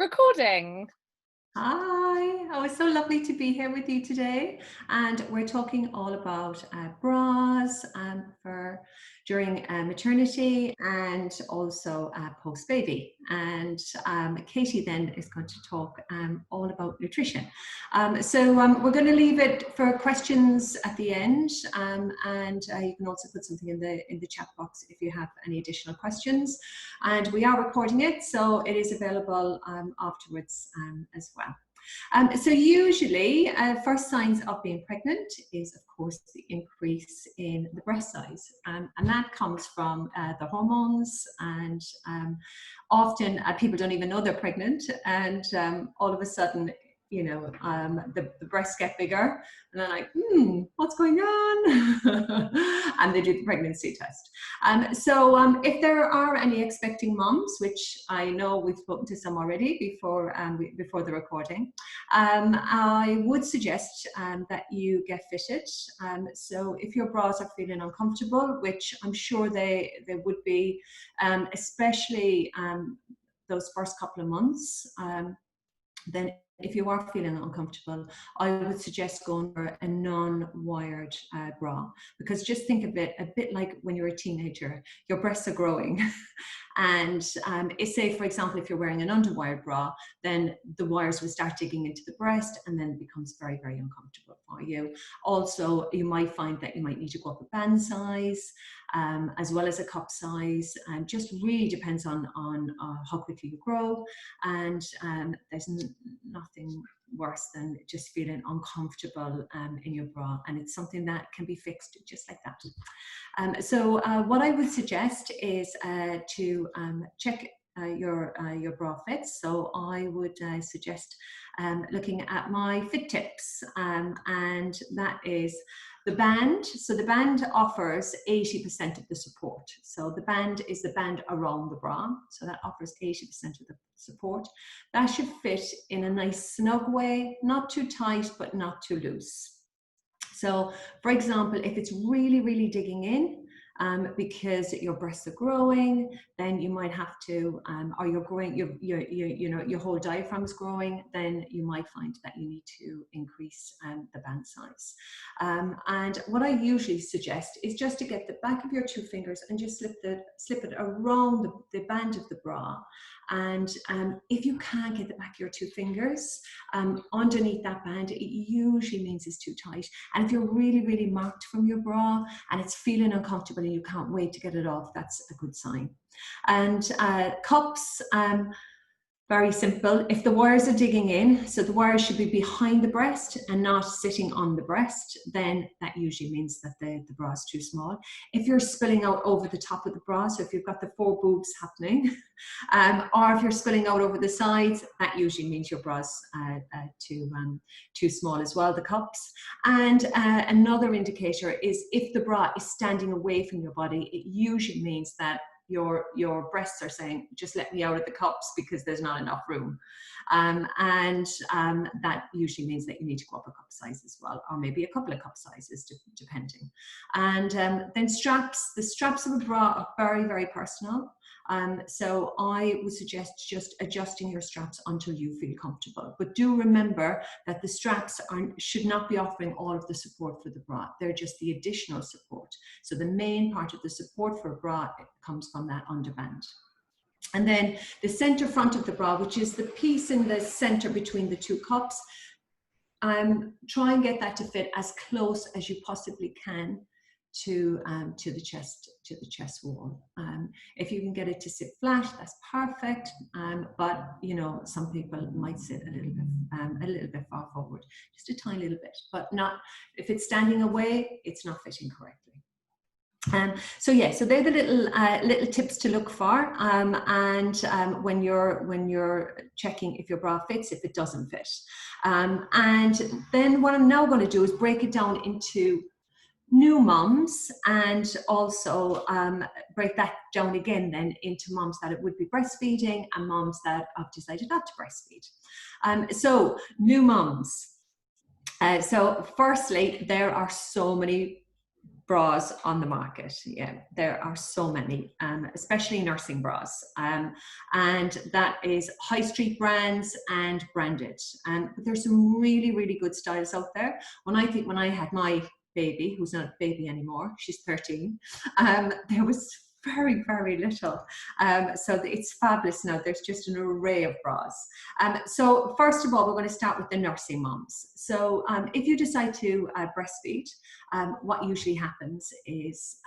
Recording. Hi, oh, it's so lovely to be here with you today. And we're talking all about bras for during maternity and also post-baby. And Katie then is going to talk all about nutrition. We're going to leave it for questions at the end, and you can also put something in the chat box if you have any additional questions. And we are recording it, so it is available afterwards as well. So usually first signs of being pregnant is of course the increase in the breast size, and that comes from the hormones, and often people don't even know they're pregnant, and all of a sudden the breasts get bigger and they're like, what's going on? And they do the pregnancy test. If there are any expecting moms, which I know we've spoken to some already before the recording, I would suggest that you get fitted. So if your bras are feeling uncomfortable, which I'm sure they would be, especially those first couple of months, then if you are feeling uncomfortable, I would suggest going for a non-wired bra, because just think of it a bit like when you're a teenager, your breasts are growing. And say, for example, if you're wearing an underwired bra, then the wires will start digging into the breast and then it becomes very, very uncomfortable for you. Also, you might find that you might need to go up a band size as well as a cup size. Just really depends on how quickly you grow. And there's nothing worse than just feeling uncomfortable in your bra, and it's something that can be fixed just like that. What I would suggest is to check your bra fits. So I would suggest looking at my fit tips, and that is the band. So the band offers 80% of the support. So the band is the band around the bra. So that offers 80% of the support. That should fit in a nice snug way, not too tight, but not too loose. So for example, if it's really, really digging in, because your breasts are growing, then you might have to, or you're growing, your whole diaphragm is growing, then you might find that you need to increase the band size. And what I usually suggest is just to get the back of your two fingers and just slip it around the band of the bra. And if you can't get the back of your two fingers underneath that band, it usually means it's too tight. And if you're really, really marked from your bra and it's feeling uncomfortable and you can't wait to get it off, that's a good sign. And cups, very simple. If the wires are digging in, so the wires should be behind the breast and not sitting on the breast, then that usually means that the bra is too small. If you're spilling out over the top of the bra, so if you've got the 4 boobs happening, or if you're spilling out over the sides, that usually means your bra's too small as well, the cups. And another indicator is if the bra is standing away from your body, it usually means that your breasts are saying, just let me out of the cups because there's not enough room. That usually means that you need to go up a cup size as well, or maybe a couple of cup sizes, depending. And then straps. The straps of a bra are very, very personal. So I would suggest just adjusting your straps until you feel comfortable. But do remember that the straps should not be offering all of the support for the bra. They're just the additional support. So the main part of the support for a bra comes from that underband. And then the center front of the bra, which is the piece in the center between the two cups, try and get that to fit as close as you possibly can to the chest wall. If you can get it to sit flat, that's perfect. But some people might sit a little bit far forward, just a tiny little bit. But not if it's standing away, it's not fitting correctly. So they're the little tips to look for, when you're checking if your bra fits, if it doesn't fit. And then what I'm now going to do is break it down into new mums, and also break that down again then into mums that it would be breastfeeding and mums that have decided not to breastfeed. So new mums. So firstly, there are so many bras on the market. Yeah, there are so many, especially nursing bras, and that is high street brands and branded. But there's some really, really good styles out there. When I had my baby, who's not a baby anymore, she's 13, there was very, very little. So it's fabulous now. There's just an array of bras. So first of all, we're going to start with the nursing moms. So if you decide to breastfeed, what usually happens is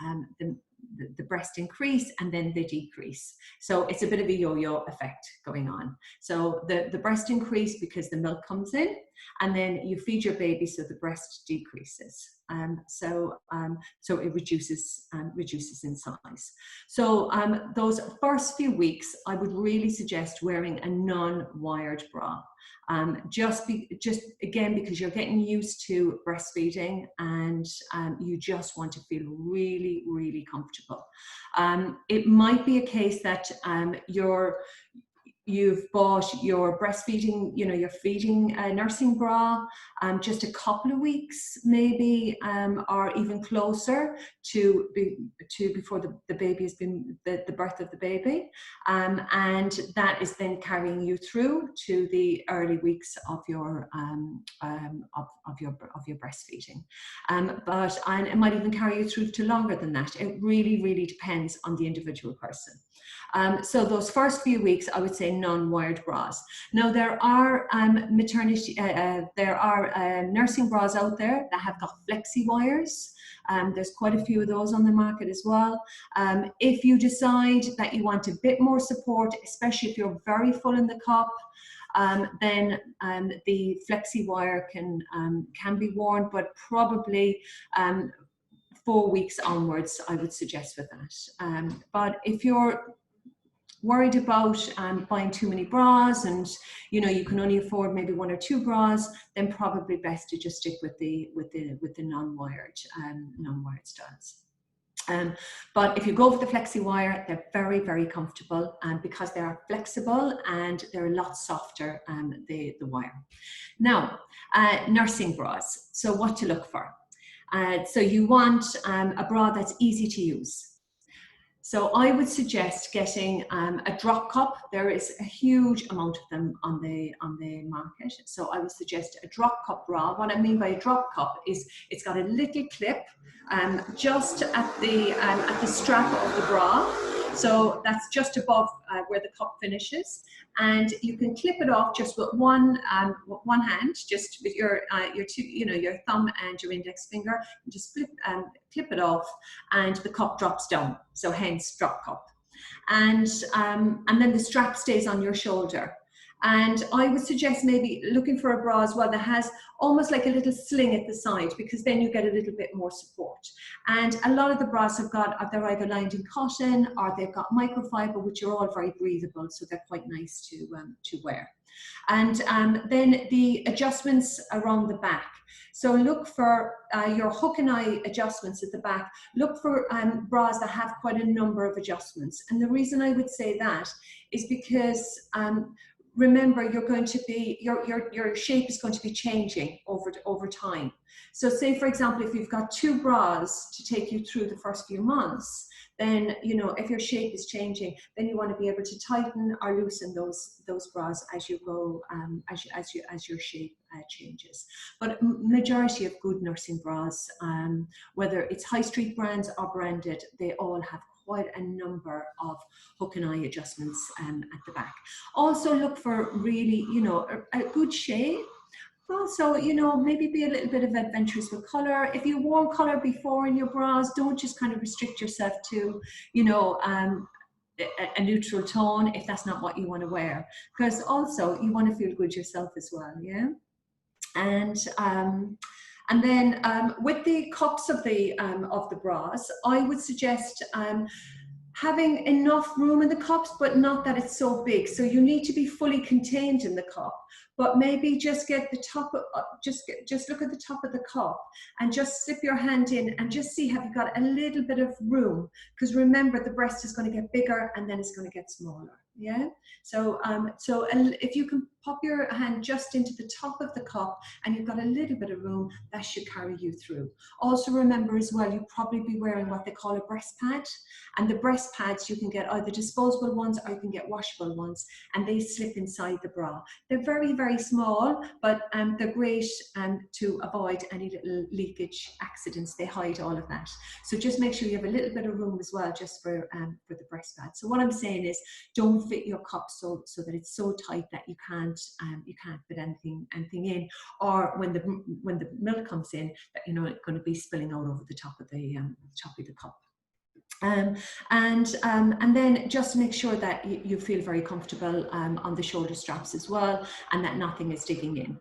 the breast increase and then they decrease. So it's a bit of a yo-yo effect going on. So the breast increase because the milk comes in, and then you feed your baby, so the breast decreases. So it reduces in size. So those first few weeks, I would really suggest wearing a non-wired bra. Just again, because you're getting used to breastfeeding and you just want to feel really, really comfortable. It might be a case that you've bought your breastfeeding, your feeding nursing bra just a couple of weeks maybe, or even closer to before the baby has been the birth of the baby, and that is then carrying you through to the early weeks of your breastfeeding, and it might even carry you through to longer than that. It really, really depends on the individual person. So those first few weeks, I would say non-wired bras. Now there are nursing bras out there that have got flexi wires. There's quite a few of those on the market as well. If you decide that you want a bit more support, especially if you're very full in the cup, then the flexi wire can be worn, but probably 4 weeks onwards, I would suggest with that. But if you're worried about buying too many bras and you can only afford maybe 1 or 2 bras, then probably best to just stick with the non-wired styles. But if you go for the flexi wire, they're very, very comfortable, because they are flexible and they're a lot softer than the wire. Now, nursing bras. So what to look for? So you want a bra that's easy to use. So I would suggest getting a drop cup. There is a huge amount of them on the market. So I would suggest a drop cup bra. What I mean by a drop cup is it's got a little clip just at the strap of the bra. So that's just above where the cup finishes, and you can clip it off just with one hand, just with your your thumb and your index finger. You just clip it off, and the cup drops down. So hence drop cup, and then the strap stays on your shoulder. And I would suggest maybe looking for a bra as well that has almost like a little sling at the side, because then you get a little bit more support. And a lot of the bras they're either lined in cotton or they've got microfiber, which are all very breathable, so they're quite nice to wear. And then the adjustments around the back. So look for your hook and eye adjustments at the back. Look for bras that have quite a number of adjustments. And the reason I would say that is because remember, you're going to be your shape is going to be changing over time. So say, for example, if you've got 2 bras to take you through the first few months, then if your shape is changing, then you want to be able to tighten or loosen those bras as you go, as your shape changes. But majority of good nursing bras, whether it's high street brands or branded, they all have quite a number of hook and eye adjustments at the back. Also look for really, a good shade. Also, maybe be a little bit of adventurous with color. If you wore color before in your bras, don't just kind of restrict yourself to, a neutral tone if that's not what you want to wear. Because also you want to feel good yourself as well, yeah? And then with the cups of the bras, I would suggest having enough room in the cups, but not that it's so big. So you need to be fully contained in the cup, but maybe just get the top of, just look at the top of the cup and just slip your hand in and just see, have you got a little bit of room? Because remember, the breast is going to get bigger and then it's going to get smaller. Yeah. So if you can pop your hand just into the top of the cup and you've got a little bit of room, that should carry you through. Also remember as well, you'll probably be wearing what they call a breast pad, and the breast pads, you can get either disposable ones or you can get washable ones, and they slip inside the bra. They're very, very small, but they're great to avoid any little leakage accidents. They hide all of that. So just make sure you have a little bit of room as well, just for the breast pad. So what I'm saying is, don't fit your cup so that it's so tight that you can't fit anything in, or when the milk comes in, that you're not going to be spilling out over the top of the cup. And then just make sure that you feel very comfortable on the shoulder straps as well, and that nothing is digging in,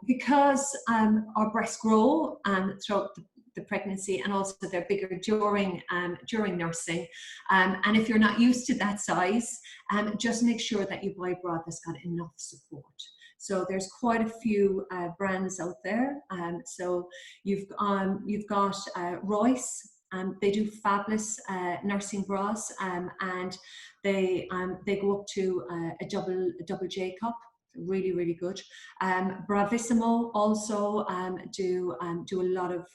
because our breasts grow throughout the pregnancy, and also they're bigger during nursing, and if you're not used to that size, just make sure that you buy a bra that's got enough support. So there's quite a few brands out there. So you've got Royce. They do fabulous nursing bras, and they go up to a double J cup. Really, really good. Bravissimo also do a lot of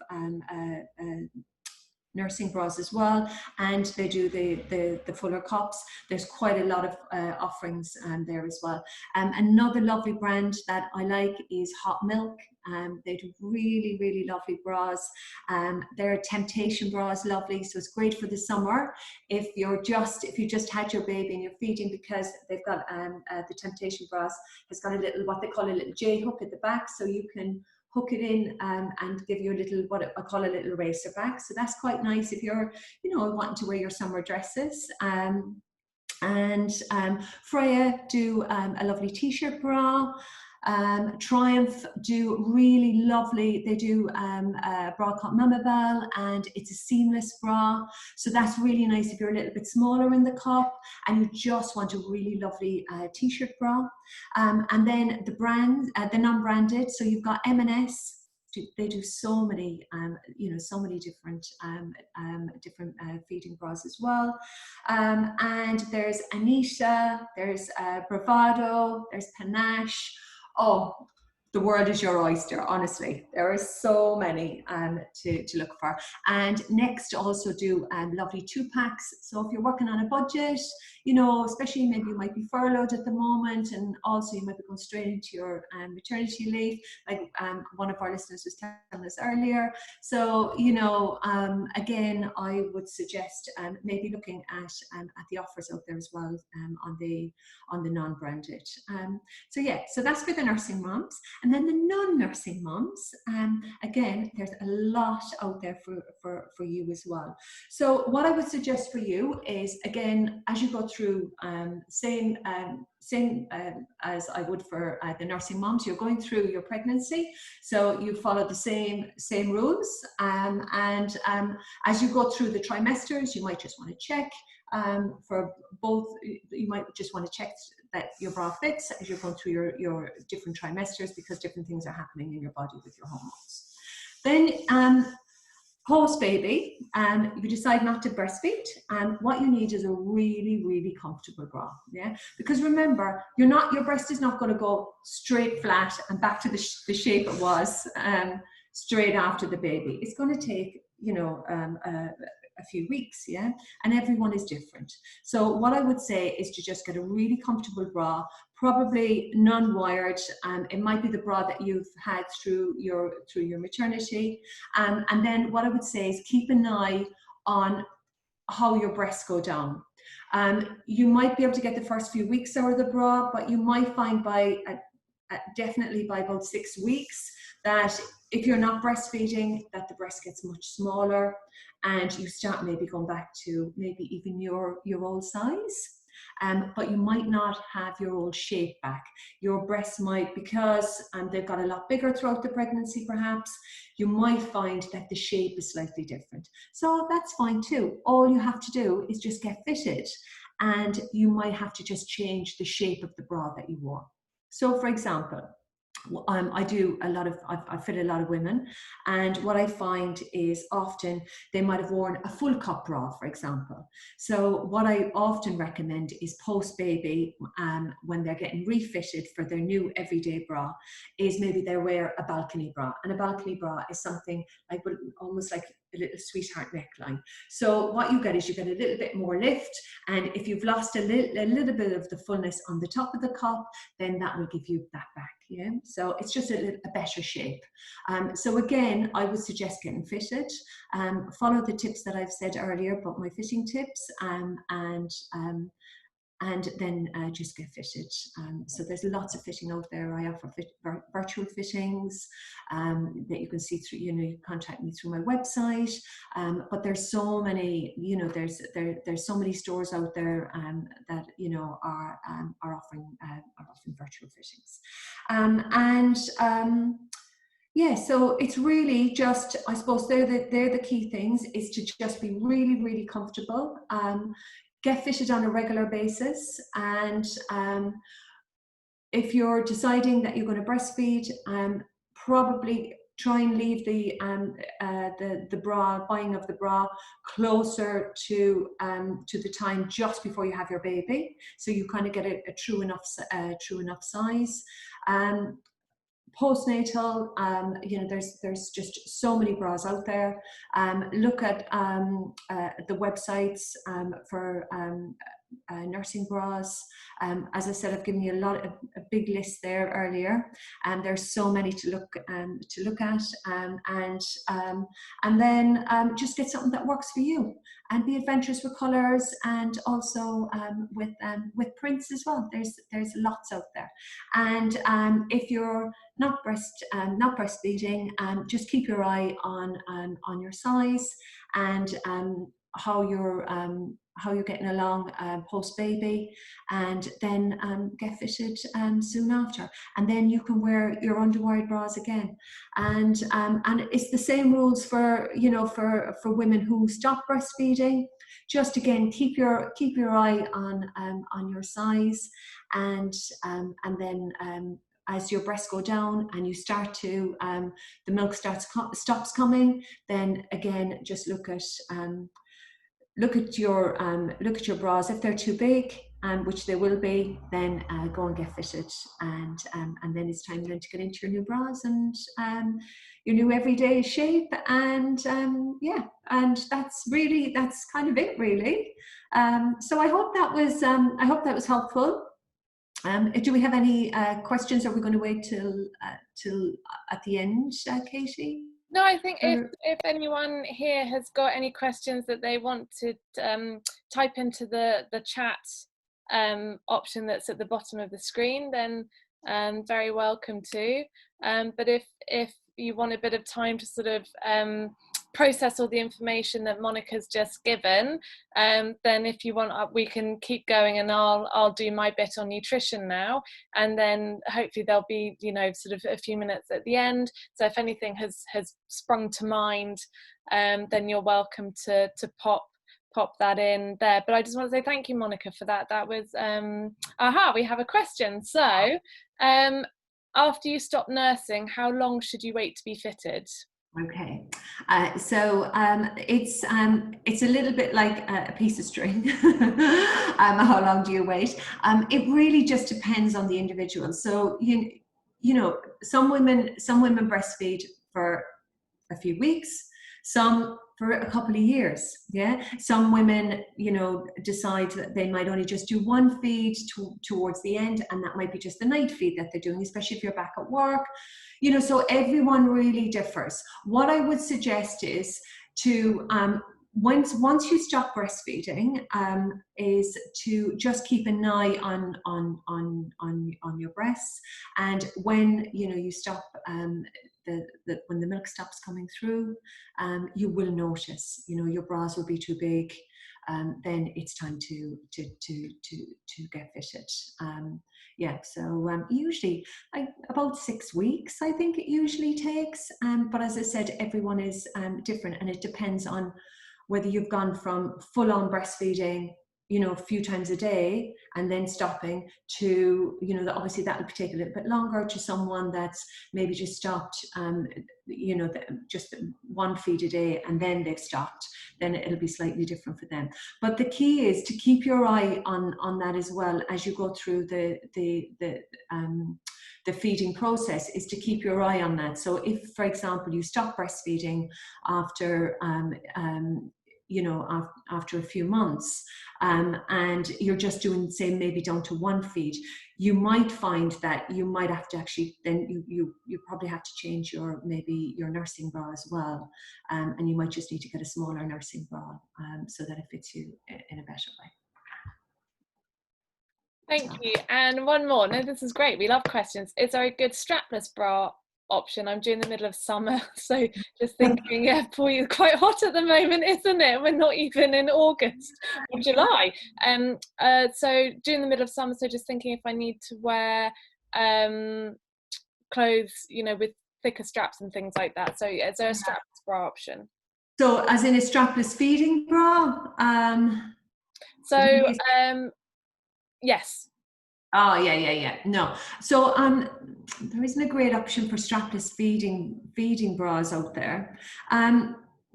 nursing bras as well, and they do the fuller cups. There's quite a lot of offerings there as well. Another lovely brand that I like is Hot Milk. They do really, really lovely bras. Their Temptation bra is lovely, so it's great for the summer if you just had your baby and you're feeding, because they've got the Temptation bras has got a little, what they call a little J hook at the back, so you can hook it in and give you a little, what I call a little racer back. So that's quite nice if you're, wanting to wear your summer dresses. Freya do a lovely t-shirt bra. Triumph do really lovely, they do a bra called Mama Bell, and it's a seamless bra, so that's really nice if you're a little bit smaller in the cup and you just want a really lovely t-shirt bra. And then the brands, the non-branded, so you've got M&S. They do so many, so many different feeding bras as well. And there's Anita, there's Bravado, there's Panache. Oh, the world is your oyster, honestly. There are so many to look for. And Next also do lovely 2-packs. So if you're working on a budget, especially maybe you might be furloughed at the moment, and also you might be going straight into your maternity leave, like one of our listeners was telling us earlier. So, again, I would suggest maybe looking at the offers out there as well on the non-branded. So that's for the nursing moms. And then the non-nursing moms, again, there's a lot out there for you as well. So what I would suggest for you is, again, as you go through, same as I would for the nursing moms, you're going through your pregnancy, so you follow the same rules. And as you go through the trimesters, you might just want to check for both. You might just want to check that your bra fits as you're going through your different trimesters, because different things are happening in your body with your hormones. Then post baby, you decide not to breastfeed, and what you need is a really, really comfortable bra. Yeah, because remember, your breast is not going to go straight flat and back to the shape it was straight after the baby. It's going to take a few weeks, yeah, and everyone is different. So what I would say is to just get a really comfortable bra, probably non-wired. It might be the bra that you've had through your maternity, and then what I would say is keep an eye on how your breasts go down. You might be able to get the first few weeks out of the bra, but you might find definitely by about 6 weeks that if you're not breastfeeding, that the breast gets much smaller, and you start maybe going back to maybe even your old size. But you might not have your old shape back. Your breasts might, because they've got a lot bigger throughout the pregnancy perhaps, you might find that the shape is slightly different. So that's fine too. All you have to do is just get fitted, and you might have to just change the shape of the bra that you wore. So for example, I do a lot of, I fit a lot of women, and what I find is often they might have worn a full cup bra, for example. So what I often recommend is post baby, when they're getting refitted for their new everyday bra, is maybe they wear a balcony bra. And a balcony bra is something like, almost like a little sweetheart neckline. So what you get is you get a little bit more lift, and if you've lost a little bit of the fullness on the top of the cup, then that will give you that back. Yeah, so it's just a better shape. So again, I would suggest getting fitted. Follow the tips that I've said earlier about my fitting tips, and then just get fitted. So there's lots of fitting out there. I offer virtual fittings that you can see through, you know, you contact me through my website. But there's so many, you know, there's so many stores out there that, you know, are offering virtual fittings. Yeah, so it's really just, I suppose they're the key things, is to just be really, really comfortable. Get fitted on a regular basis, and if you're deciding that you're going to breastfeed, probably try and leave the bra, buying of the bra, closer to the time just before you have your baby, so you kind of get a true enough size. Postnatal, you know, there's just so many bras out there. Look at the websites for nursing bras. As I said, I've given you a big list there earlier, and there's so many to look at, and then just get something that works for you, and be adventurous with colours, and also with prints as well. There's lots out there, and if you're not breastfeeding, just keep your eye on your size, and how you're getting along post baby, and then get fitted soon after, and then you can wear your underwire bras again, and it's the same rules for, you know, for women who stop breastfeeding. Just again, keep your eye on your size, and then as your breasts go down and you start to the milk stops coming, then again just look at your bras. If they're too big, which they will be, then go and get fitted, and then it's time then to get into your new bras and your new everyday shape, and yeah, and that's kind of it really. So I hope that was helpful. Do we have any questions? Are we going to wait till at the end, Katie? No, I think if anyone here has got any questions that they want to type into the chat option that's at the bottom of the screen, then very welcome to. But if you want a bit of time to sort of process all the information that Monica's just given, then if you want, we can keep going, and I'll do my bit on nutrition now, and then hopefully there'll be, you know, sort of a few minutes at the end. So if anything has sprung to mind, then you're welcome to pop that in there. But I just want to say thank you, Monica, for that. That was we have a question. So after you stop nursing, how long should you wait to be fitted? Okay, so it's a little bit like a piece of string. How long do you wait? It really just depends on the individual. So you know, some women breastfeed for a few weeks, some for a couple of years. Yeah, some women, you know, decide that they might only just do one feed towards the end, and that might be just the night feed that they're doing, especially if you're back at work. You know, so everyone really differs. What I would suggest is to once you stop breastfeeding, is to just keep an eye on your breasts, and when, you know, you stop when the milk stops coming through, you will notice, you know, your bras will be too big. Then it's time to get fitted. Yeah, so usually about 6 weeks, I think it usually takes. But as I said, everyone is different, and it depends on whether you've gone from full-on breastfeeding a few times a day and then stopping, to, obviously that will take a little bit longer, to someone that's maybe just stopped, just one feed a day and then they've stopped, then it'll be slightly different for them. But the key is to keep your eye on that as well as you go through the feeding process, is to keep your eye on that. So if, for example, you stop breastfeeding after after a few months, and you're just doing, say, maybe down to one feed, you might find that you might have to actually, then you probably have to change maybe your nursing bra as well, and you might just need to get a smaller nursing bra, so that it fits you in a better way. Thank you. And one more. No, this is great. We love questions. Is there a good strapless bra option? I'm during the middle of summer, so just thinking, yeah, boy, it's quite hot at the moment, isn't it? We're not even in August or July. So during the middle of summer, so just thinking if I need to wear clothes, with thicker straps and things like that. So is there a strapless bra option? So as in a strapless feeding bra? Yes. Oh, yeah. No. So there isn't a great option for strapless feeding bras out there.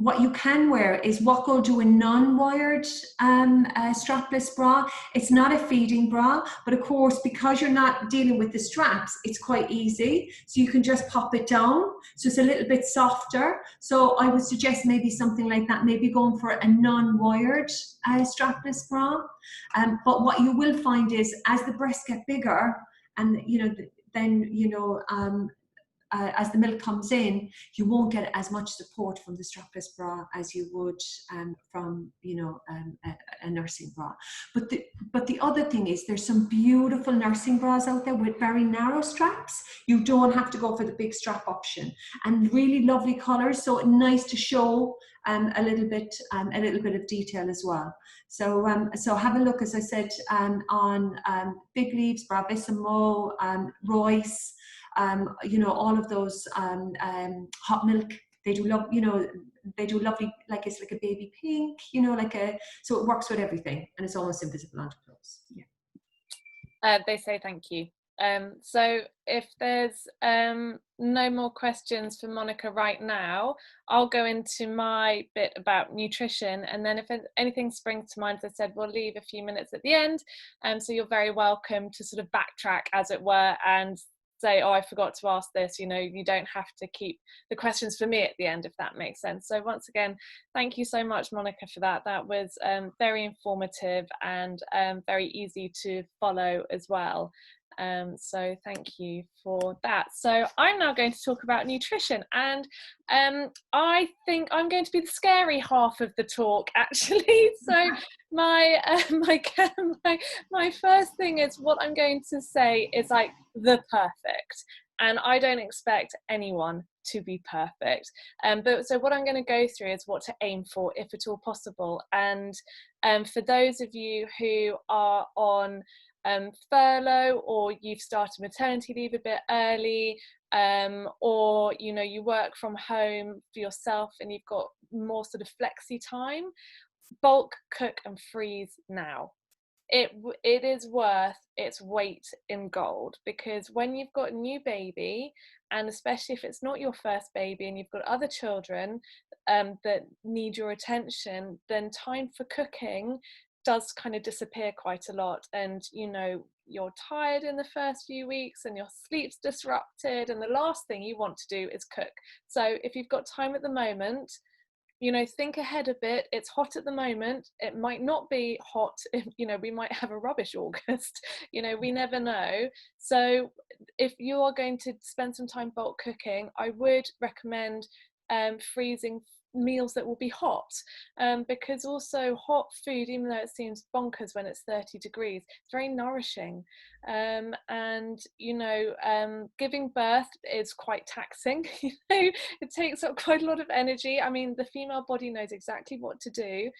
What you can wear is what will do a non-wired strapless bra. It's not a feeding bra, but of course, because you're not dealing with the straps, it's quite easy. So you can just pop it down. So it's a little bit softer. So I would suggest maybe something like that, maybe going for a non-wired strapless bra. But what you will find is, as the breasts get bigger, and then as the milk comes in, you won't get as much support from the strapless bra as you would from a nursing bra. But the other thing is, there's some beautiful nursing bras out there with very narrow straps. You don't have to go for the big strap option, and really lovely colors, so nice to show a little bit of detail as well. So have a look, as I said, on Big Leaves, Bravissimo, Royce. All of those hot milk, they do lovely, like it's like a baby pink, so it works with everything, and it's almost invisible onto clothes. Yeah. They say thank you. So if there's no more questions for Monica right now, I'll go into my bit about nutrition, and then if anything springs to mind, as I said, we'll leave a few minutes at the end, so you're very welcome to sort of backtrack, as it were, and say, oh, I forgot to ask this. You don't have to keep the questions for me at the end, if that makes sense. So once again, thank you so much, Monica, for that. That was very informative and very easy to follow as well. So thank you for that. So I'm now going to talk about nutrition, and I think I'm going to be the scary half of the talk, actually. So my first thing is, what I'm going to say is like the perfect, and I don't expect anyone to be perfect, but so what I'm going to go through is what to aim for, if at all possible. And for those of you who are on furlough, or you've started maternity leave a bit early, or you work from home for yourself and you've got more sort of flexi time, bulk cook and freeze now. It is worth its weight in gold, because when you've got a new baby, and especially if it's not your first baby and you've got other children that need your attention, then time for cooking does kind of disappear quite a lot, and you're tired in the first few weeks and your sleep's disrupted, and the last thing you want to do is cook. So if you've got time at the moment, think ahead a bit. It's hot at the moment. It might not be hot if, we might have a rubbish August, we never know. So if you are going to spend some time bulk cooking, I would recommend freezing meals that will be hot, because also hot food, even though it seems bonkers when it's 30 degrees, it's very nourishing, and giving birth is quite taxing. It takes up quite a lot of energy. I mean, the female body knows exactly what to do,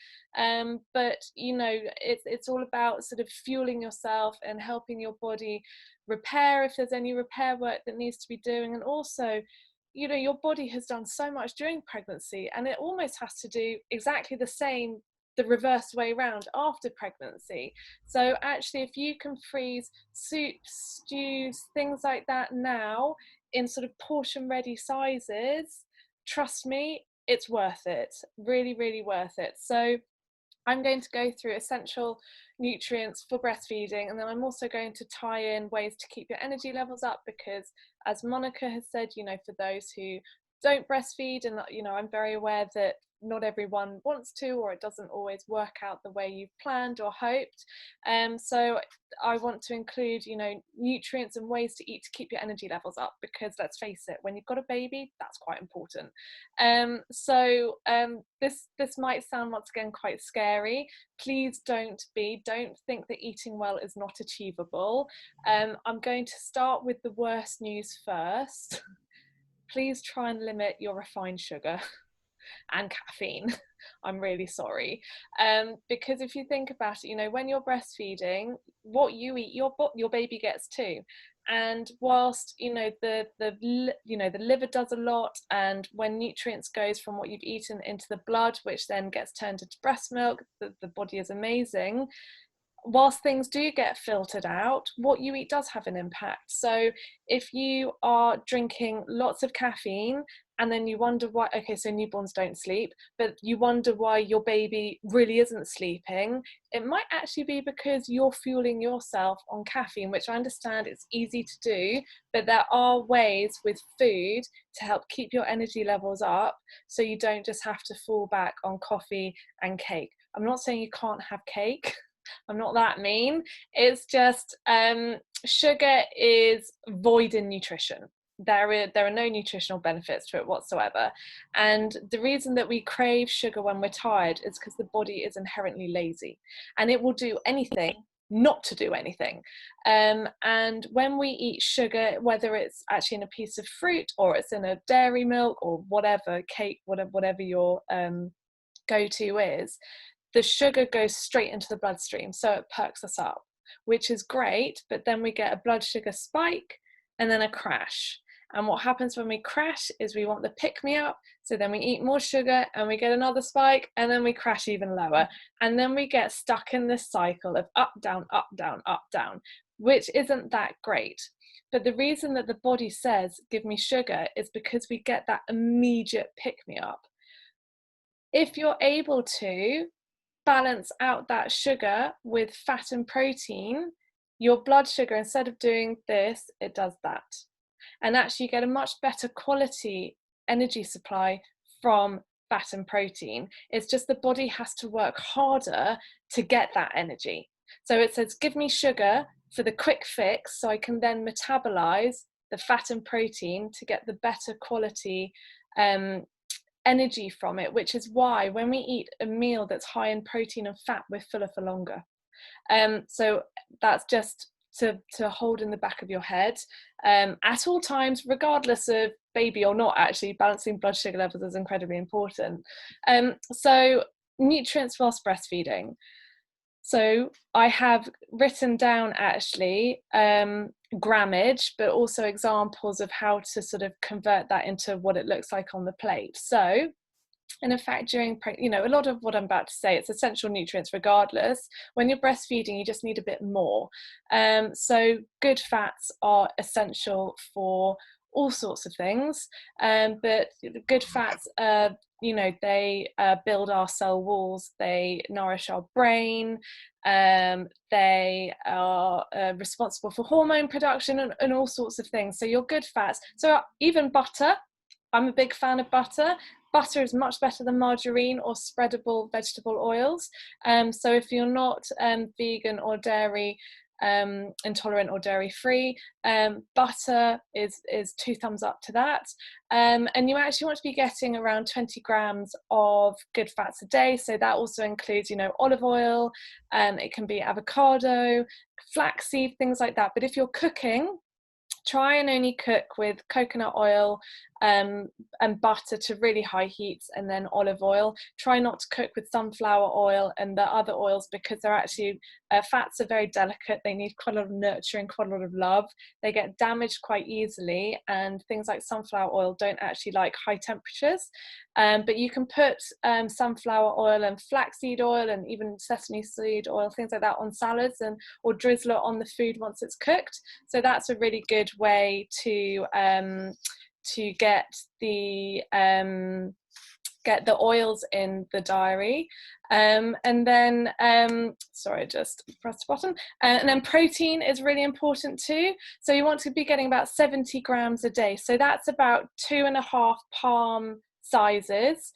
but it's all about sort of fueling yourself and helping your body repair if there's any repair work that needs to be doing. And also, your body has done so much during pregnancy, and it almost has to do exactly the same the reverse way around after pregnancy. So actually, if you can freeze soups, stews, things like that now in sort of portion ready sizes, trust me, it's worth it. Really, really worth it. So I'm going to go through essential nutrients for breastfeeding, and then I'm also going to tie in ways to keep your energy levels up, because as Monica has said, you know, for those who don't breastfeed, and you know, I'm very aware that not everyone wants to, or it doesn't always work out the way you've planned or hoped. So I want to include, you know, nutrients and ways to eat to keep your energy levels up, because let's face it, when you've got a baby, that's quite important. This might sound once again quite scary. Please don't think that eating well is not achievable. I'm going to start with the worst news first. Please try and limit your refined sugar and caffeine. I'm really sorry. Because if you think about it, you know, when you're breastfeeding, what you eat, your baby gets too. And whilst, you know, the liver does a lot, and when nutrients goes from what you've eaten into the blood, which then gets turned into breast milk, the body is amazing. Whilst things do get filtered out, what you eat does have an impact. So if you are drinking lots of caffeine, and then you wonder why, okay, so newborns don't sleep, but you wonder why your baby really isn't sleeping, it might actually be because you're fueling yourself on caffeine, which I understand it's easy to do, but there are ways with food to help keep your energy levels up, so you don't just have to fall back on coffee and cake. I'm not saying you can't have cake. I'm not that mean. It's just sugar is void in nutrition. There are no nutritional benefits to it whatsoever. And the reason that we crave sugar when we're tired is because the body is inherently lazy, and it will do anything not to do anything. And when we eat sugar, whether it's actually in a piece of fruit or it's in a dairy milk or whatever, cake, whatever your go-to is, the sugar goes straight into the bloodstream, so it perks us up, which is great. But then we get a blood sugar spike and then a crash. And what happens when we crash is we want the pick-me-up, so then we eat more sugar and we get another spike, and then we crash even lower. And then we get stuck in this cycle of up, down, up, down, up, down, which isn't that great. But the reason that the body says, give me sugar, is because we get that immediate pick-me-up. If you're able to balance out that sugar with fat and protein, your blood sugar, instead of doing this, it does that. And actually you get a much better quality energy supply from fat and protein. It's just the body has to work harder to get that energy. So it says, give me sugar for the quick fix, so I can then metabolize the fat and protein to get the better quality energy from it, which is why when we eat a meal that's high in protein and fat, we're fuller for longer. So that's just to hold in the back of your head at all times, regardless of baby or not. Actually, balancing blood sugar levels is incredibly important. So nutrients whilst breastfeeding. So I have written down actually grammage, but also examples of how to sort of convert that into what it looks like on the plate. So, and in fact, during, you know, a lot of what I'm about to say, it's essential nutrients regardless. When you're breastfeeding, you just need a bit more. So good fats are essential for all sorts of things, but good fats, you know, they build our cell walls, they nourish our brain, they are responsible for hormone production and all sorts of things. So your good fats, so even butter, I'm a big fan of butter. Butter is much better than margarine or spreadable vegetable oils. So if you're not vegan or dairy intolerant or dairy free, butter is 2 thumbs up to that. And you actually want to be getting around 20 grams of good fats a day. So that also includes, you know, olive oil, it can be avocado, flaxseed, things like that. But if you're cooking, try and only cook with coconut oil and butter to really high heats, and then olive oil. Try not to cook with sunflower oil and the other oils, because they're actually, fats are very delicate. They need quite a lot of nurturing, quite a lot of love. They get damaged quite easily, and things like sunflower oil don't actually like high temperatures. But you can put sunflower oil and flaxseed oil and even sesame seed oil, things like that, on salads, and or drizzle it on the food once it's cooked. So that's a really good way to get the oils in the diary. And then sorry, I just pressed the button. And then protein is really important too. So you want to be getting about 70 grams a day. So that's about 2.5 palm sizes.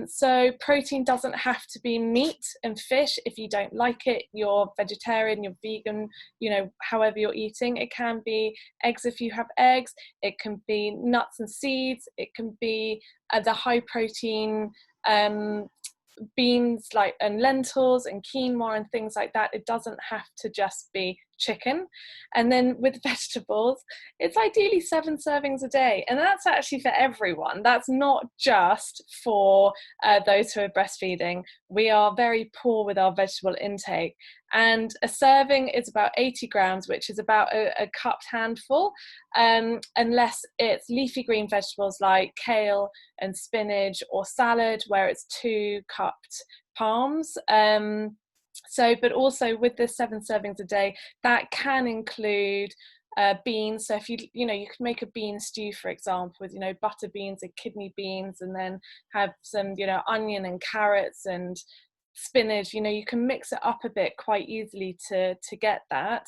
So protein doesn't have to be meat and fish. If you don't like it, you're vegetarian, you're vegan, you know, however you're eating. It can be eggs if you have eggs. It can be nuts and seeds. It can be the high protein beans and lentils and quinoa and things like that. It doesn't have to just be chicken. And then with vegetables, it's ideally 7 servings a day, and that's actually for everyone. That's not just for those who are breastfeeding. We are very poor with our vegetable intake, and a serving is about 80 grams, which is about a cupped handful, unless it's leafy green vegetables like kale and spinach, or salad where it's 2 cupped palms. But also with the 7 servings a day, that can include beans. So if you can make a bean stew, for example, with butter beans and kidney beans, and then have some onion and carrots and spinach. You can mix it up a bit quite easily to get that.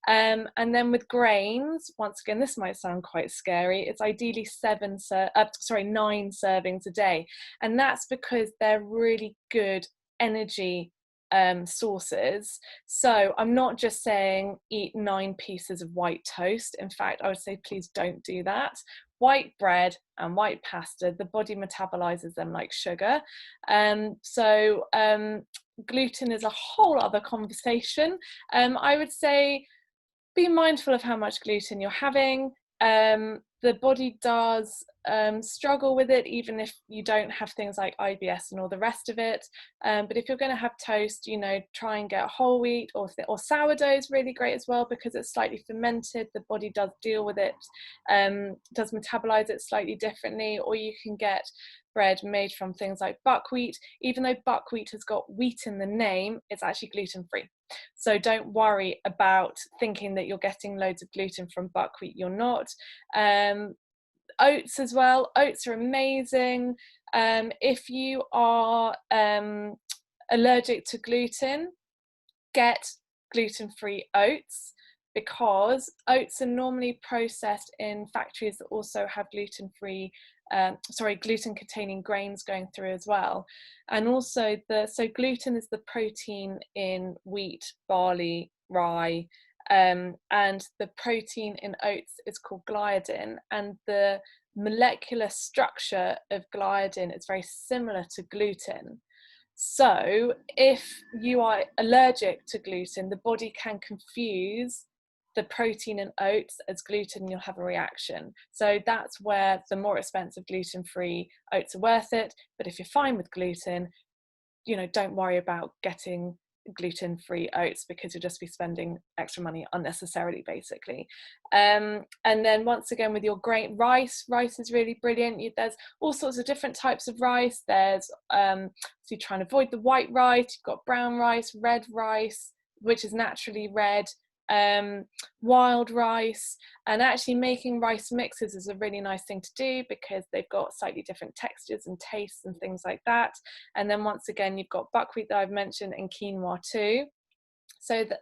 And then with grains, once again, this might sound quite scary, it's ideally 9 servings a day, and that's because they're really good energy sources. So I'm not just saying eat 9 pieces of white toast. In fact, I would say please don't do that. White bread and white pasta, the body metabolizes them like sugar. Gluten is a whole other conversation. I would say be mindful of how much gluten you're having. The body does struggle with it, even if you don't have things like IBS and all the rest of it. But if you're going to have toast, try and get whole wheat, or sourdough is really great as well, because it's slightly fermented. The body does deal with it, does metabolize it slightly differently. Or you can get bread made from things like buckwheat. Even though buckwheat has got wheat in the name, it's actually gluten-free. So don't worry about thinking that you're getting loads of gluten from buckwheat. You're not. Oats as well. Oats are amazing. If you are allergic to gluten, get gluten-free oats, because oats are normally processed in factories that also have gluten-containing grains going through as well. And also so gluten is the protein in wheat, barley, rye, and the protein in oats is called gliadin, and the molecular structure of gliadin is very similar to gluten. So if you are allergic to gluten, the body can confuse the protein in oats as gluten, and you'll have a reaction. So that's where the more expensive gluten-free oats are worth it. But if you're fine with gluten, don't worry about getting gluten-free oats, because you'll just be spending extra money unnecessarily, basically. And then once again, with your grain, rice is really brilliant. There's all sorts of different types of rice. There's so you try and avoid the white rice. You've got brown rice, red rice, which is naturally red, wild rice. And actually making rice mixes is a really nice thing to do, because they've got slightly different textures and tastes and things like that. And then once again, you've got buckwheat that I've mentioned, and quinoa too. So that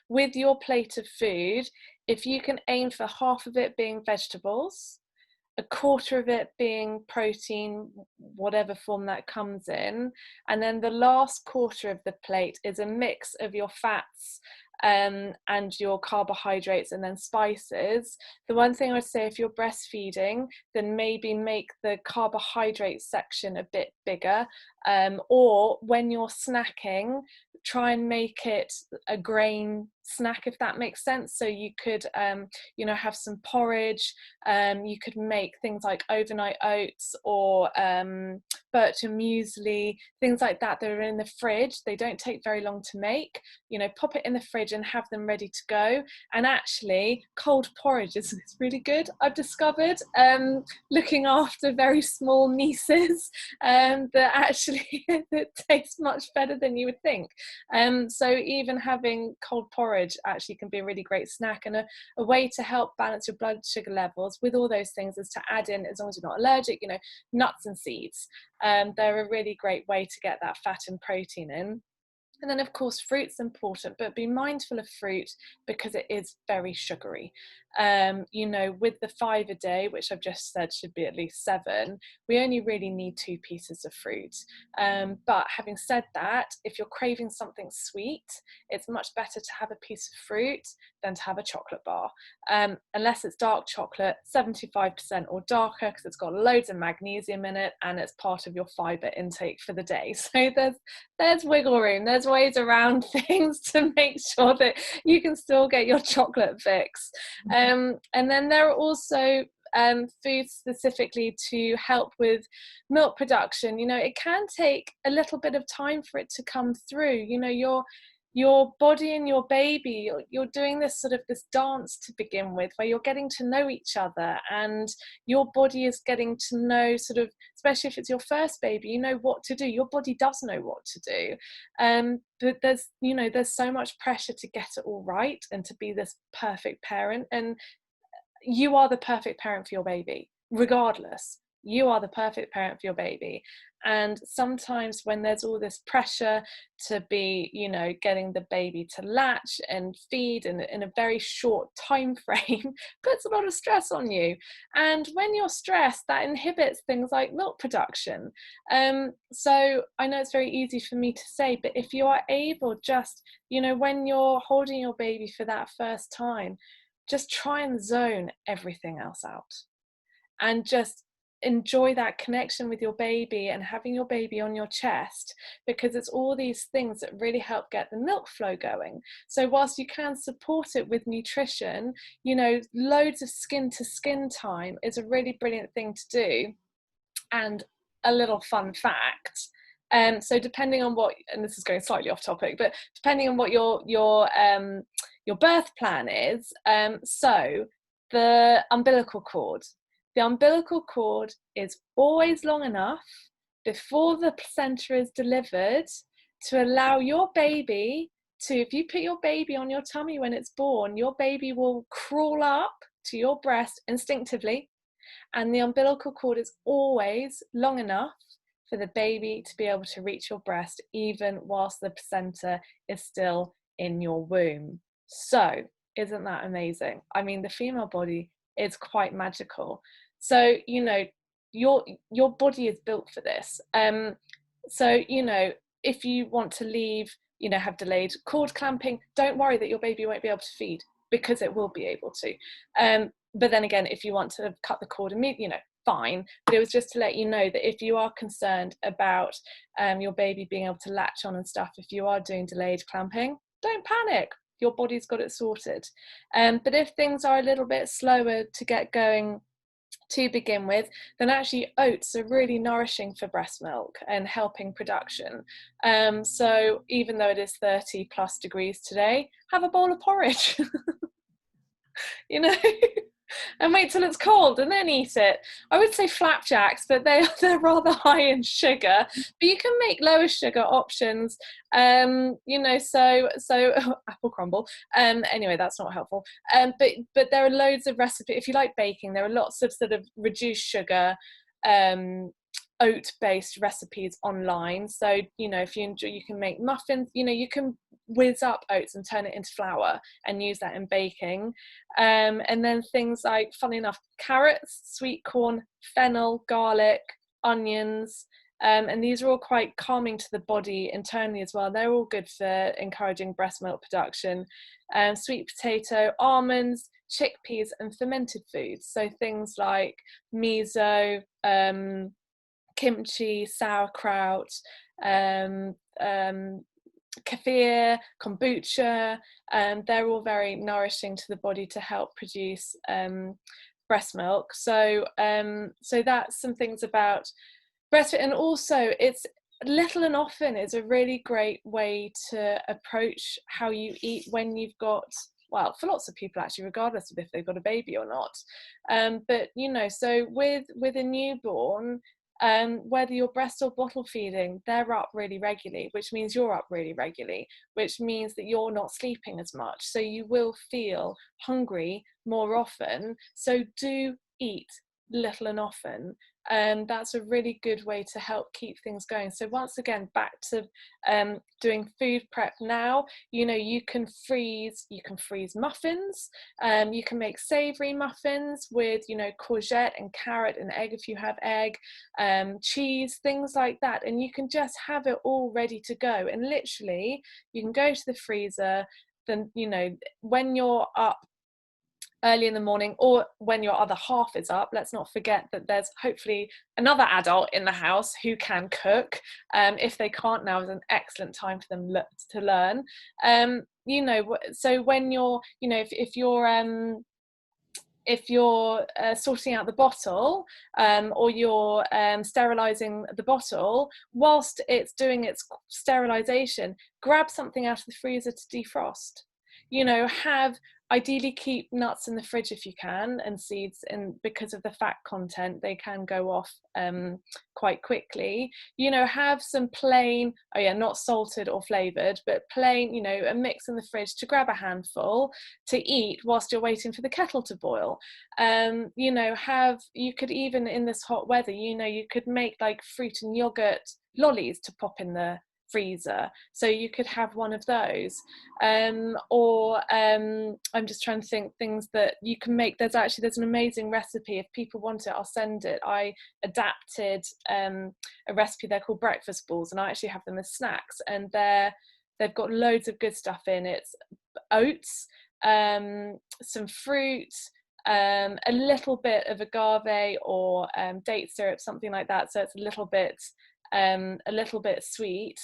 with your plate of food, if you can aim for half of it being vegetables, a quarter of it being protein, whatever form that comes in, and then the last quarter of the plate is a mix of your fats and your carbohydrates, and then spices. The one thing I would say, if you're breastfeeding, then maybe make the carbohydrate section a bit bigger, or when you're snacking, try and make it a grain snack, if that makes sense. So you could you know, have some porridge, you could make things like overnight oats, or bircher muesli, things like that that are in the fridge. They don't take very long to make. You know, pop it in the fridge and have them ready to go. And actually cold porridge is really good, I've discovered, looking after very small nieces, that actually it tastes much better than you would think. So even having cold porridge actually can be a really great snack, and a way to help balance your blood sugar levels with all those things is to add in, as long as you're not allergic, you know, nuts and seeds. They're a really great way to get that fat and protein in. And then of course fruit's important, but be mindful of fruit because it is very sugary. You know, with the 5 a day, which I've just said should be at least 7, we only really need 2 pieces of fruit. But having said that, if you're craving something sweet, it's much better to have a piece of fruit than to have a chocolate bar. Unless it's dark chocolate, 75% or darker, because it's got loads of magnesium in it and it's part of your fibre intake for the day. So there's wiggle room, there's ways around things to make sure that you can still get your chocolate fix. And then there are also foods specifically to help with milk production. You know, it can take a little bit of time for it to come through. You know, your body and your baby, you're doing this sort of this dance to begin with, where you're getting to know each other, and your body is getting to know, sort of, especially if it's your first baby, you know what to do. Your body does know what to do. But there's, you know, there's so much pressure to get it all right and to be this perfect parent, and you are the perfect parent for your baby, regardless. You are the perfect parent for your baby. And sometimes when there's all this pressure to be, you know, getting the baby to latch and feed in a very short time frame, puts a lot of stress on you. And when you're stressed, that inhibits things like milk production. So I know it's very easy for me to say, but if you are able, just, you know, when you're holding your baby for that first time, just try and zone everything else out and just enjoy that connection with your baby and having your baby on your chest, because it's all these things that really help get the milk flow going. So whilst you can support it with nutrition, you know, loads of skin to skin time is a really brilliant thing to do. And a little fun fact, so depending on what, and this is going slightly off topic, but depending on what your birth plan is, so the umbilical cord. The umbilical cord is always long enough before the placenta is delivered to allow your baby to, if you put your baby on your tummy when it's born, your baby will crawl up to your breast instinctively, and the umbilical cord is always long enough for the baby to be able to reach your breast even whilst the placenta is still in your womb. So isn't that amazing? I mean, the female body is quite magical. So, you know, your body is built for this. So, you know, if you want to leave, you know, have delayed cord clamping, don't worry that your baby won't be able to feed, because it will be able to. But then again, if you want to cut the cord immediately, you know, fine. But it was just to let you know that if you are concerned about your baby being able to latch on and stuff, if you are doing delayed clamping, don't panic. Your body's got it sorted. But if things are a little bit slower to get going to begin with, then actually oats are really nourishing for breast milk and helping production. So even though it is 30 plus degrees today, have a bowl of porridge. You know, and wait till it's cold and then eat it. I would say flapjacks, but they're rather high in sugar. But you can make lower sugar options. You know, so apple crumble. Anyway, that's not helpful. But there are loads of recipes. If you like baking, there are lots of sort of reduced sugar oat-based recipes online. So, you know, if you enjoy, you can make muffins. You know, you can whiz up oats and turn it into flour and use that in baking. And then things like, funny enough, carrots, sweet corn, fennel, garlic, onions, and these are all quite calming to the body internally as well. They're all good for encouraging breast milk production. Sweet potato, almonds, chickpeas, and fermented foods. So things like miso, kimchi, sauerkraut, kefir, kombucha, they're all very nourishing to the body to help produce breast milk. So so that's some things about breastfeeding. And also, it's little and often is a really great way to approach how you eat when you've got, well, for lots of people actually, regardless of if they've got a baby or not. But so with a newborn, whether you're breast or bottle feeding, they're up really regularly, which means you're up really regularly, which means that you're not sleeping as much. So you will feel hungry more often. So do eat little and often. That's a really good way to help keep things going. So once again, back to doing food prep now. You can freeze muffins. You can make savory muffins with courgette and carrot and egg if you have egg, cheese, things like that, and you can just have it all ready to go. And literally you can go to the freezer, then when you're up early in the morning, or when your other half is up. Let's not forget that there's hopefully another adult in the house who can cook. If they can't, now is an excellent time for them to learn. So when you're if you're sorting out the bottle, or you're sterilizing the bottle, whilst it's doing its sterilization, grab something out of the freezer to defrost. Ideally keep nuts in the fridge if you can, and seeds, and because of the fat content they can go off quite quickly. Have some plain, not salted or flavored, but plain, a mix in the fridge to grab a handful to eat whilst you're waiting for the kettle to boil. You could, even in this hot weather, you could make like fruit and yogurt lollies to pop in the freezer, so you could have one of those. Or I'm just trying to think things that you can make. There's an amazing recipe. If people want it, I'll send it. I adapted a recipe. They're called breakfast balls, and I actually have them as snacks, and they've got loads of good stuff in. It's oats, some fruit, a little bit of agave or date syrup, something like that, so it's a little bit sweet.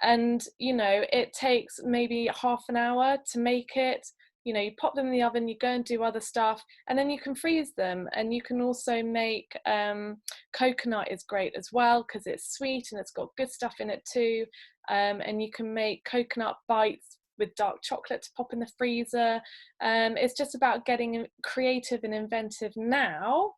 And it takes maybe half an hour to make it. You pop them in the oven, you go and do other stuff, and then you can freeze them. And you can also make coconut is great as well, because it's sweet and it's got good stuff in it too. And you can make coconut bites with dark chocolate to pop in the freezer. It's just about getting creative and inventive now,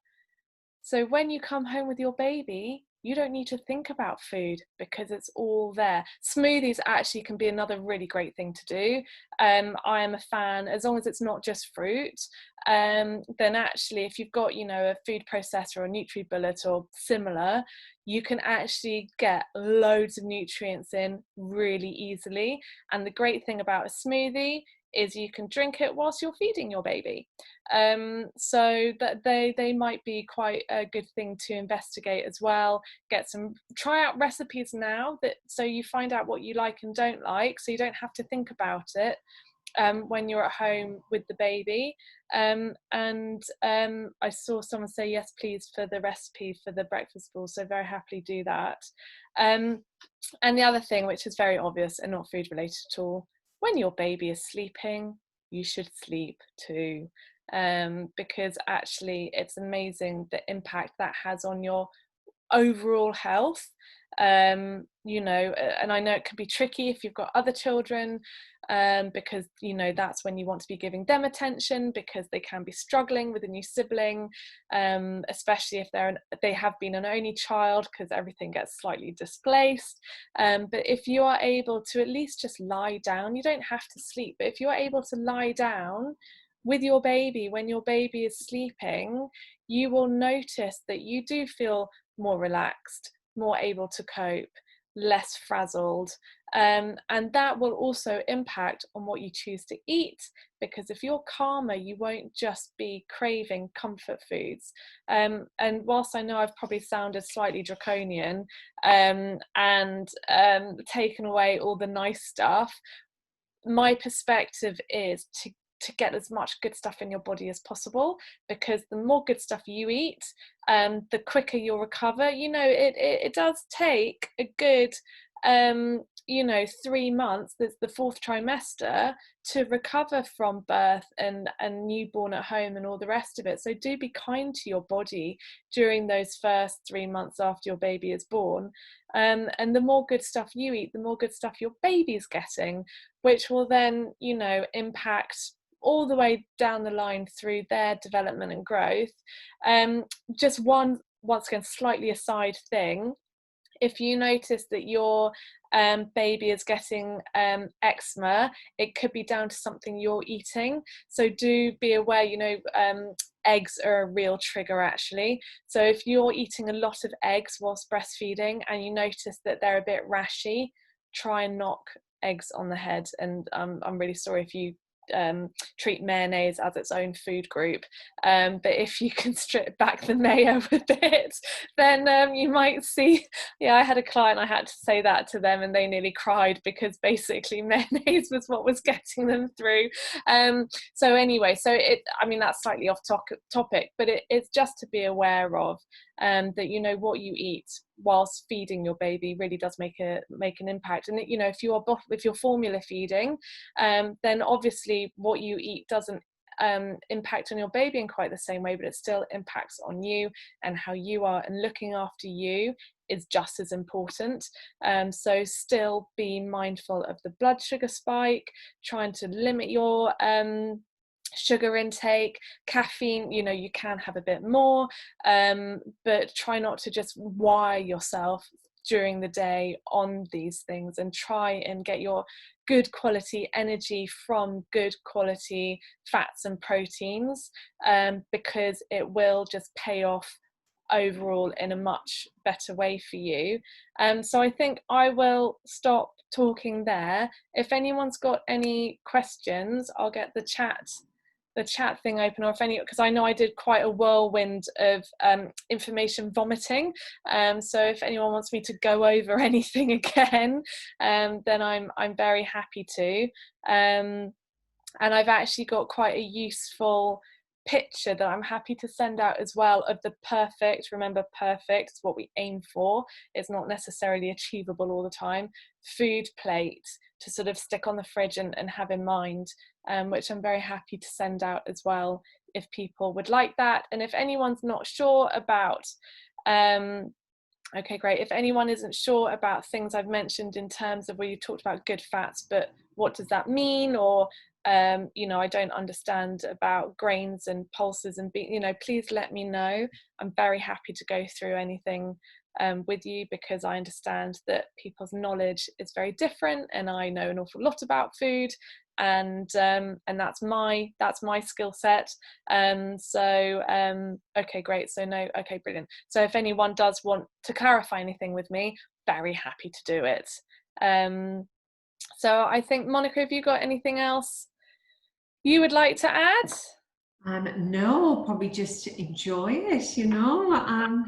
so when you come home with your baby, you don't need to think about food because it's all there. Smoothies actually can be another really great thing to do. I am a fan, as long as it's not just fruit. Then actually, if you've got a food processor or NutriBullet or similar, you can actually get loads of nutrients in really easily. And the great thing about a smoothie is you can drink it whilst you're feeding your baby. So that they might be quite a good thing to investigate as well. Try out recipes now, so you find out what you like and don't like, so you don't have to think about it when you're at home with the baby. And I saw someone say yes please for the recipe for the breakfast ball, so very happily do that. And the other thing, which is very obvious and not food related at all, when your baby is sleeping, you should sleep too, because actually it's amazing the impact that has on your overall health. And I know it can be tricky if you've got other children, because that's when you want to be giving them attention, because they can be struggling with a new sibling, especially if they have been an only child, because everything gets slightly displaced. But if you are able to at least just lie down, you don't have to sleep, but if you're able to lie down with your baby when your baby is sleeping, you will notice that you do feel more relaxed, more able to cope, less frazzled. And that will also impact on what you choose to eat, because if you're calmer, you won't just be craving comfort foods. And whilst I know I've probably sounded slightly draconian and taken away all the nice stuff, my perspective is to get as much good stuff in your body as possible, because the more good stuff you eat, the quicker you'll recover. It does take a good you know, 3 months, there's the fourth trimester, to recover from birth and newborn at home and all the rest of it. So do be kind to your body during those first 3 months after your baby is born. And the more good stuff you eat, the more good stuff your baby's getting, which will then, you know, impact all the way down the line through their development and growth. Just one, once again, slightly aside thing, if you notice that your baby is getting eczema, it could be down to something you're eating. So do be aware, you know, eggs are a real trigger actually. So if you're eating a lot of eggs whilst breastfeeding and you notice that they're a bit rashy, try and knock eggs on the head. And I'm really sorry if you treat mayonnaise as its own food group, but if you can strip back the mayo a bit, then you might see. Yeah, I had a client, I had to say that to them and they nearly cried because basically mayonnaise was what was getting them through. So anyway, so I mean, that's slightly off topic, but it's just to be aware of, that, you know, what you eat whilst feeding your baby really does make an impact. And you know, if you're formula feeding, then obviously what you eat doesn't impact on your baby in quite the same way, but it still impacts on you, and how you are, and looking after you is just as important. So still be mindful of the blood sugar spike, trying to limit your sugar intake. Caffeine, you know, you can have a bit more, but try not to just wire yourself during the day on these things, and try and get your good quality energy from good quality fats and proteins, because it will just pay off overall in a much better way for you. So I think I will stop talking there. If anyone's got any questions, I'll get the chat thing open, or if any, because I know I did quite a whirlwind of information vomiting, so if anyone wants me to go over anything again, then I'm very happy to. And I've actually got quite a useful picture that I'm happy to send out as well, of the perfect, remember, perfect is what we aim for, it's not necessarily achievable all the time, food plate to sort of stick on the fridge and have in mind, which I'm very happy to send out as well if people would like that. And if anyone's not sure about okay, great. If anyone isn't sure about things I've mentioned in terms of where you talked about good fats, but what does that mean? Or, you know, I don't understand about grains and pulses and, you know, please let me know. I'm very happy to go through anything with you, because I understand that people's knowledge is very different, and I know an awful lot about food, and that's my skill set. Okay, great. So no, okay, brilliant. So if anyone does want to clarify anything with me, very happy to do it. So I think, Monica, have you got anything else you would like to add? No, probably just enjoy it, you know.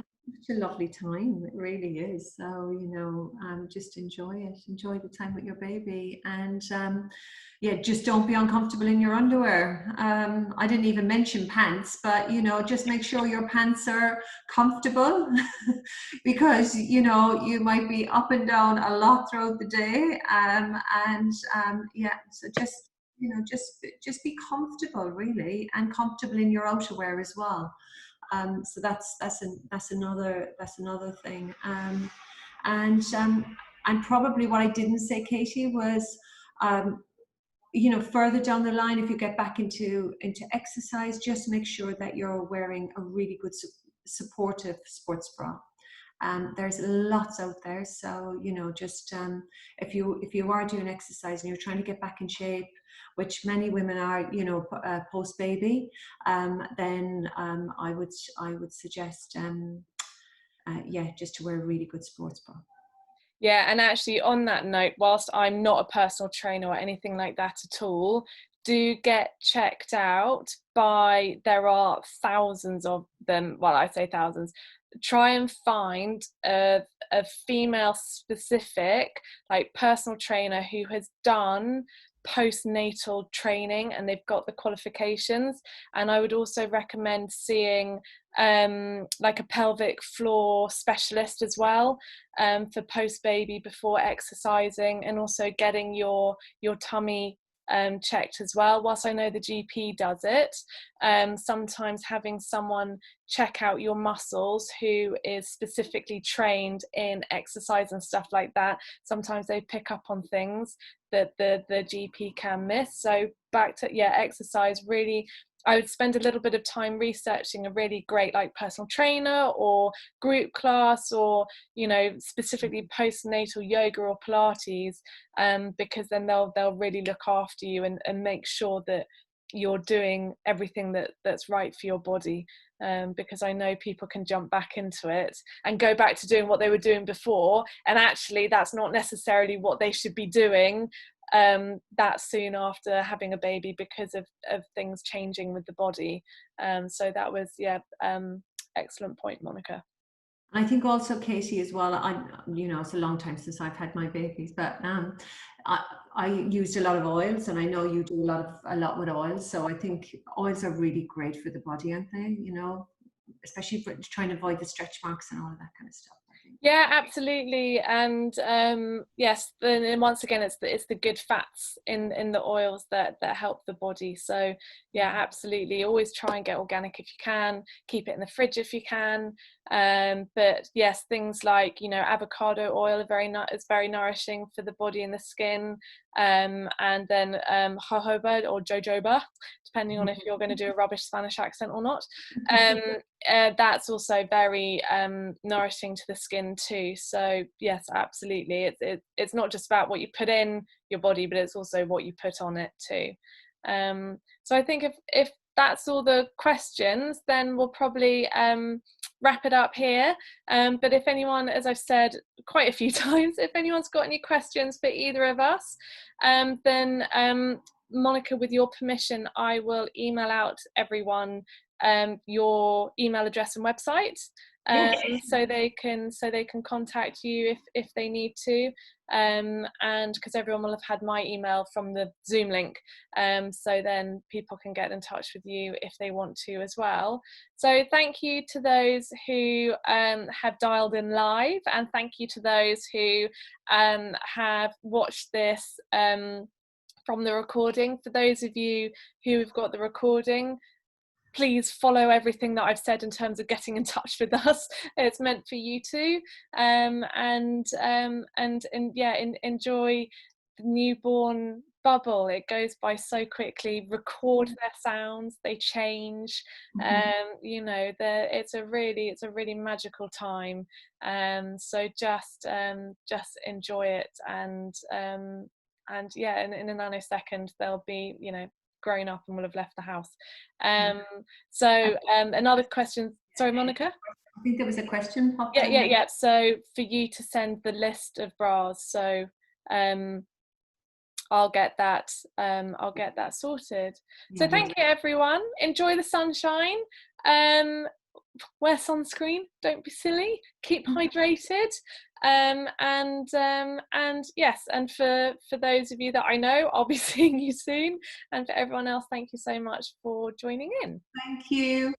Such a lovely time, it really is. So, you know, just enjoy it, enjoy the time with your baby, and yeah, just don't be uncomfortable in your underwear. I didn't even mention pants, but you know, just make sure your pants are comfortable because you know, you might be up and down a lot throughout the day, yeah, so just, you know, just be comfortable really, and comfortable in your outerwear as well. So that's another thing. And probably what I didn't say, Katie, was you know, further down the line, if you get back into exercise, just make sure that you're wearing a really good supportive sports bra. There's lots out there, so you know, just if you are doing exercise and you're trying to get back in shape, which many women are, you know, post baby, then I would suggest yeah, just to wear a really good sports bra. Yeah, and actually on that note, whilst I'm not a personal trainer or anything like that at all, do get checked out by, there are thousands of them, well, I say thousands. Try and find a female specific, like, personal trainer who has done postnatal training and they've got the qualifications. And I would also recommend seeing like a pelvic floor specialist as well, for post baby before exercising, and also getting your tummy checked as well. Whilst I know the GP does it, sometimes having someone check out your muscles who is specifically trained in exercise and stuff like that, sometimes they pick up on things that the GP can miss. So back to exercise, really I would spend a little bit of time researching a really great like personal trainer or group class, or specifically postnatal yoga or Pilates, because then they'll really look after you and make sure that you're doing everything that's right for your body, because I know people can jump back into it and go back to doing what they were doing before, and actually that's not necessarily what they should be doing that soon after having a baby, because of things changing with the body. So that was excellent point, Monica. I think also, Katie, as well, it's a long time since I've had my babies, but I used a lot of oils, and I know you do a lot with oils. So I think oils are really great for the body, aren't they? Especially for trying to avoid the stretch marks and all of that kind of stuff. Yeah, absolutely. And yes, then once again, it's the good fats in the oils that help the body. So yeah, absolutely, always try and get organic if you can, keep it in the fridge if you can. But yes, things like avocado oil is very nourishing for the body and the skin. And then jojoba or jojoba, depending on if you're going to do a rubbish Spanish accent or not. That's also very nourishing to the skin too. So yes, absolutely, it's not just about what you put in your body, but it's also what you put on it too. So I think if that's all the questions, then we'll probably wrap it up here. But if anyone, as I've said quite a few times, if anyone's got any questions for either of us, then Monica, with your permission, I will email out everyone your email address and website, so they can contact you if they need to, and because everyone will have had my email from the Zoom link, so then people can get in touch with you if they want to as well. So thank you to those who have dialed in live, and thank you to those who have watched this from the recording. For those of you who have got the recording, please follow everything that I've said in terms of getting in touch with us. It's meant for you too, and enjoy the newborn bubble. It goes by so quickly. Record their sounds, they change. It's a really magical time. So just enjoy it, and in a nanosecond they'll be grown up and will have left the house. Another question. Sorry, Monica? I think there was a question popped in. Yeah. So for you to send the list of bras, so I'll get that sorted. So thank you, everyone. Enjoy the sunshine. Wear sunscreen, don't be silly, keep hydrated, and yes, and for those of you that I know, I'll be seeing you soon, and for everyone else, thank you so much for joining in. Thank you.